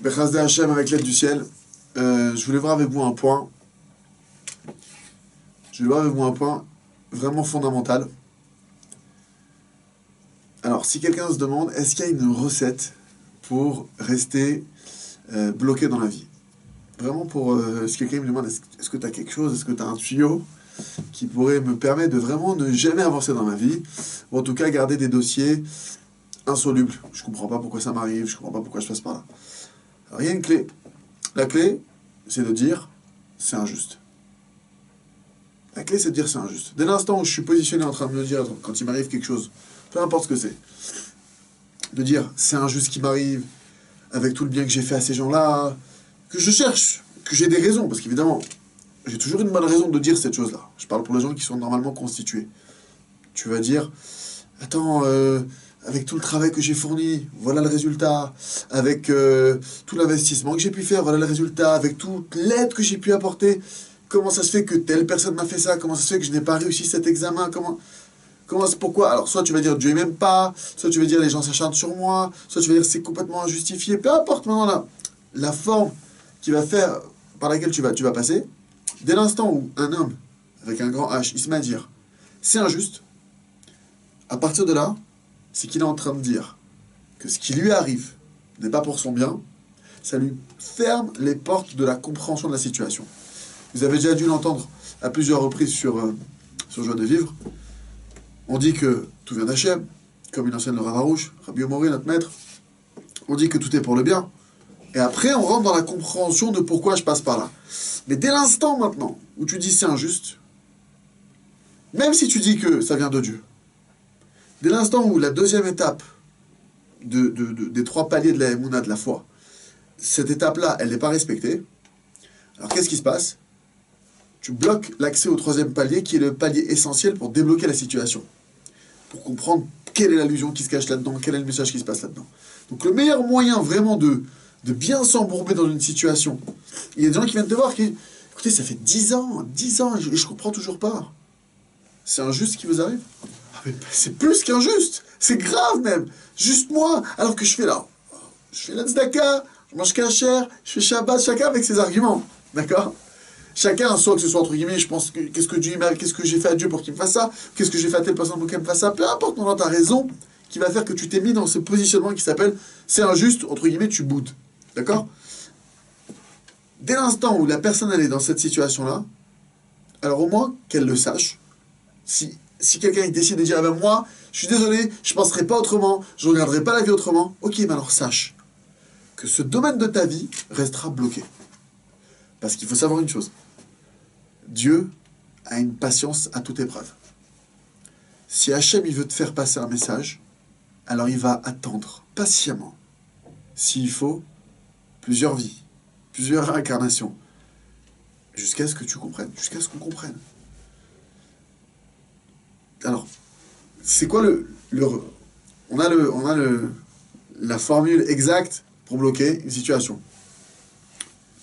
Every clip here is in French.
Bechazde Hachem avec l'aide du ciel. Je voulais voir avec vous un point. Vraiment fondamental. Alors, si quelqu'un se demande, est-ce qu'il y a une recette pour rester bloqué dans la vie? Vraiment si quelqu'un me demande, est-ce que tu as quelque chose, est-ce que tu as un tuyau qui pourrait me permettre de vraiment ne jamais avancer dans ma vie, ou en tout cas garder des dossiers insolubles. Je comprends pas pourquoi ça m'arrive, je comprends pas pourquoi je passe par là. Alors, il y a une clé. La clé, c'est de dire, c'est injuste. La clé, c'est de dire, c'est injuste. Dès l'instant où je suis positionné en train de me dire, quand il m'arrive quelque chose, peu importe ce que c'est, de dire, c'est injuste ce qui m'arrive, avec tout le bien que j'ai fait à ces gens-là, que je cherche, que j'ai des raisons, parce qu'évidemment, j'ai toujours une bonne raison de dire cette chose-là. Je parle pour les gens qui sont normalement constitués. Tu vas dire, attends, avec tout le travail que j'ai fourni, voilà le résultat. Avec tout l'investissement que j'ai pu faire, voilà le résultat. Avec toute l'aide que j'ai pu apporter, comment ça se fait que telle personne m'a fait ça? Comment ça se fait que je n'ai pas réussi cet examen? Pourquoi? Alors, soit tu vas dire Dieu m'aime pas, soit tu vas dire les gens s'acharnent sur moi, soit tu vas dire c'est complètement injustifié. Peu importe maintenant la forme qui va faire, par laquelle tu vas passer. Dès l'instant où un homme, avec un grand H, il se met à dire c'est injuste, à partir de là, c'est qu'il est en train de dire que ce qui lui arrive n'est pas pour son bien, ça lui ferme les portes de la compréhension de la situation. Vous avez déjà dû l'entendre à plusieurs reprises sur Joie de vivre. On dit que tout vient d'Hachem, comme il enseigne le Rav Arush, Rabbi Omori, notre maître. On dit que tout est pour le bien. Et après, on rentre dans la compréhension de pourquoi je passe par là. Mais dès l'instant maintenant où tu dis c'est injuste, même si tu dis que ça vient de Dieu, dès l'instant où la deuxième étape des trois paliers de la Emouna, de la foi, cette étape-là, elle n'est pas respectée, alors qu'est-ce qui se passe? Tu bloques l'accès au troisième palier, qui est le palier essentiel pour débloquer la situation. Pour comprendre quelle est l'allusion qui se cache là-dedans, quel est le message qui se passe là-dedans. Donc le meilleur moyen vraiment de bien s'embourber dans une situation, il y a des gens qui viennent te voir qui... Écoutez, ça fait 10 ans, et je comprends toujours pas. C'est injuste ce qui vous arrive? C'est plus qu'injuste, c'est grave même. Juste moi, alors que je fais là. Je fais la tzedaka, je mange kasher, je fais Shabbat, chacun avec ses arguments. D'accord? Chacun, soit que ce soit entre guillemets, je pense, qu'est-ce que j'ai fait à Dieu pour qu'il me fasse ça? Qu'est-ce que j'ai fait à telle personne pour qu'elle me fasse ça? Peu importe, on a ta raison qui va faire que tu t'es mis dans ce positionnement qui s'appelle c'est injuste, entre guillemets, tu boudes. D'accord? Dès l'instant où la personne elle est dans cette situation-là, alors au moins qu'elle le sache. Si quelqu'un décide de dire, ah ben moi, je suis désolé, je ne penserai pas autrement, je ne regarderai pas la vie autrement, ok, mais alors sache que ce domaine de ta vie restera bloqué. Parce qu'il faut savoir une chose. Dieu a une patience à toute épreuve. Si Hachem il veut te faire passer un message, alors il va attendre patiemment, s'il faut, plusieurs vies, plusieurs incarnations, jusqu'à ce que tu comprennes, jusqu'à ce qu'on comprenne. Alors, c'est quoi on a la formule exacte pour bloquer une situation.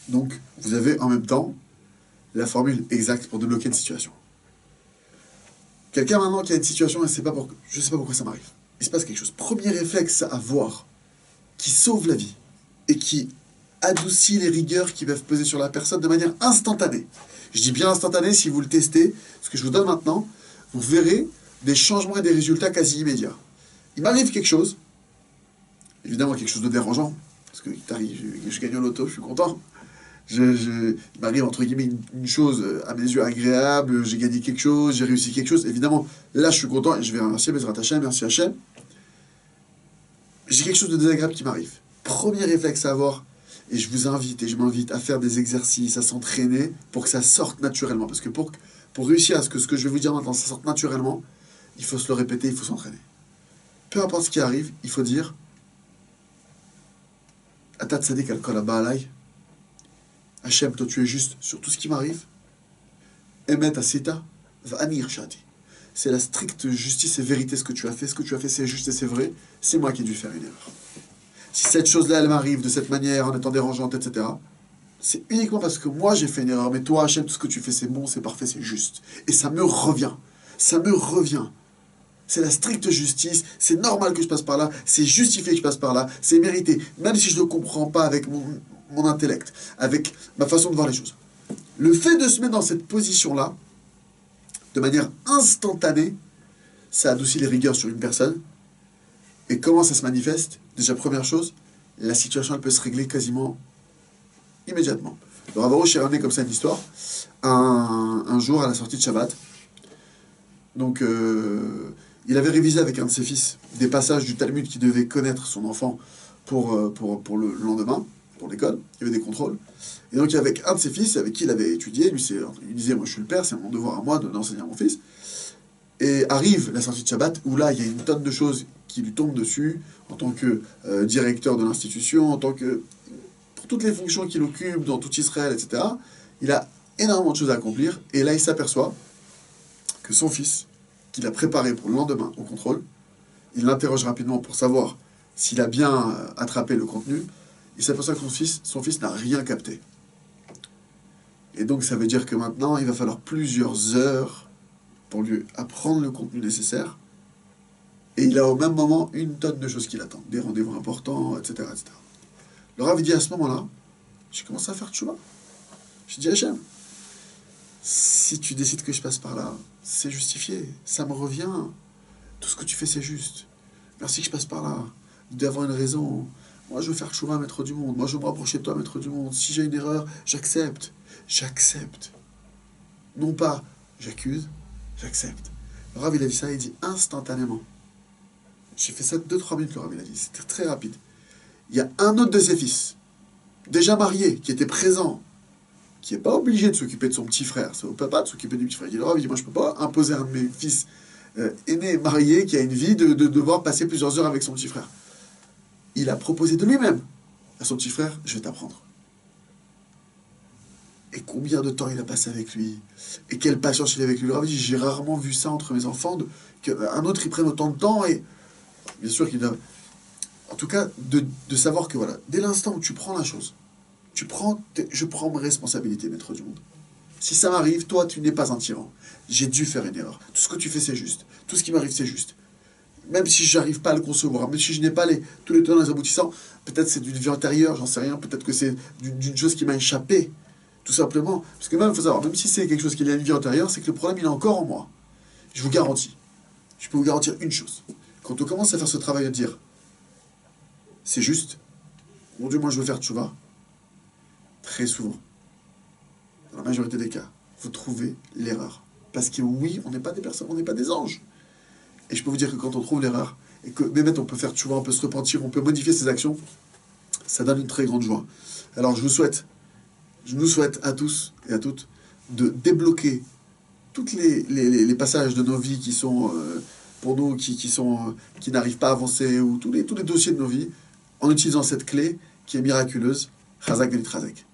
Donc, vous avez en même temps la formule exacte pour débloquer une situation. Quelqu'un maintenant qui a une situation, je ne sais pas pourquoi ça m'arrive. Il se passe quelque chose. Premier réflexe à avoir, qui sauve la vie et qui adoucit les rigueurs qui peuvent peser sur la personne de manière instantanée. Je dis bien instantanée, si vous le testez, ce que je vous donne maintenant, vous verrez des changements et des résultats quasi immédiats. Il m'arrive quelque chose, évidemment quelque chose de dérangeant, parce que je gagne au loto, je suis content. Il m'arrive entre guillemets une chose à mes yeux agréable, j'ai gagné quelque chose, j'ai réussi quelque chose. Évidemment, là je suis content et je vais remercier Bezrat Hachem, merci Hachem. J'ai quelque chose de désagréable qui m'arrive. Premier réflexe à avoir, et je m'invite à faire des exercices, à s'entraîner pour que ça sorte naturellement. Parce que pour réussir à ce que je vais vous dire maintenant, ça sorte naturellement, il faut se le répéter, il faut s'entraîner. Peu importe ce qui arrive, il faut dire Ata tzadik al kol haba alay. Hachem, toi tu es juste sur tout ce qui m'arrive. Emet asita va'ani irshati. C'est la stricte justice et vérité ce que tu as fait. Ce que tu as fait c'est juste et c'est vrai. C'est moi qui ai dû faire une erreur. Si cette chose-là elle m'arrive de cette manière, en étant dérangeante, etc., c'est uniquement parce que moi j'ai fait une erreur. Mais toi Hachem, tout ce que tu fais c'est bon, c'est parfait, c'est juste. Et ça me revient. Ça me revient. c'est la stricte justice, c'est normal que je passe par là, c'est justifié que je passe par là, c'est mérité, même si je ne le comprends pas avec mon intellect, avec ma façon de voir les choses. Le fait de se mettre dans cette position-là, de manière instantanée, ça adoucit les rigueurs sur une personne. Et comment ça se manifeste? Déjà, première chose, la situation elle peut se régler quasiment immédiatement. Le Rav Arush a ramené comme ça une histoire. Un jour, à la sortie de Shabbat, donc il avait révisé avec un de ses fils des passages du Talmud qu'il devait connaître son enfant pour le lendemain, pour l'école. Il y avait des contrôles. Et donc, avec un de ses fils avec qui il avait étudié, lui, il disait, moi je suis le père, c'est mon devoir à moi d'enseigner à mon fils. Et arrive la sortie de Shabbat, où là, il y a une tonne de choses qui lui tombent dessus, en tant que directeur de l'institution, en tant que... pour toutes les fonctions qu'il occupe dans tout Israël, etc. Il a énormément de choses à accomplir, et là, il s'aperçoit que son fils, qu'il a préparé pour le lendemain au contrôle, il l'interroge rapidement pour savoir s'il a bien attrapé le contenu, il s'aperçoit que son fils n'a rien capté. Et donc, ça veut dire que maintenant, il va falloir plusieurs heures pour lui apprendre le contenu nécessaire. Et il a au même moment une tonne de choses qui l'attendent, des rendez-vous importants, etc., etc. Le Rav dit à ce moment-là, j'ai commencé à faire tchouva. J'ai dit à Hachem, si tu décides que je passe par là, c'est justifié, ça me revient. Tout ce que tu fais, c'est juste. Merci que je passe par là. D'avoir une raison. Moi, je veux faire tchouva, maître du monde. Moi, je veux me rapprocher de toi, maître du monde. Si j'ai une erreur, j'accepte. J'accepte. Non pas j'accuse, j'accepte. Le Rav, il a dit ça, il dit instantanément. J'ai fait ça 2-3 minutes, le Rav, il a dit. C'était très rapide. Il y a un autre de ses fils, déjà marié, qui était présent, qui n'est pas obligé de s'occuper de son petit frère. Ça ne peut pas de s'occuper du petit frère. Il dit, le Rav, il dit, moi, je ne peux pas imposer à un de mes fils aînés, marié, qui a une vie, de devoir passer plusieurs heures avec son petit frère. Il a proposé de lui-même à son petit frère, je vais t'apprendre. Et combien de temps il a passé avec lui? Et quelle patience il a avec lui? J'ai rarement vu ça entre mes enfants, qu'un autre il prenne autant de temps. Et bien sûr qu'il doit... En tout cas, de savoir que voilà, dès l'instant où tu prends la chose, je prends mes responsabilités, maître du monde. Si ça m'arrive, toi, tu n'es pas un tyran. J'ai dû faire une erreur. Tout ce que tu fais, c'est juste. Tout ce qui m'arrive, c'est juste. Même si je n'arrive pas à le concevoir, même si je n'ai pas tous les tenants et les aboutissants, peut-être c'est d'une vie antérieure, j'en sais rien, peut-être que c'est d'une chose qui m'a échappé. Tout simplement. Parce que même, il faut savoir, même si c'est quelque chose qui est une vie antérieure, c'est que le problème, il est encore en moi. Je vous garantis. Je peux vous garantir une chose. Quand on commence à faire ce travail de dire, c'est juste, mon Dieu, moi je veux faire tchouva, très souvent, dans la majorité des cas, vous trouvez l'erreur. Parce que oui, on n'est pas des personnes, on n'est pas des anges. Et je peux vous dire que quand on trouve l'erreur, et que même on peut faire tchouva, on peut se repentir, on peut modifier ses actions, ça donne une très grande joie. Alors je nous souhaite à tous et à toutes de débloquer tous les passages de nos vies qui sont, pour nous, qui n'arrivent pas à avancer, ou tous les dossiers de nos vies, en utilisant cette clé qui est miraculeuse. Chazak Benit Chazak.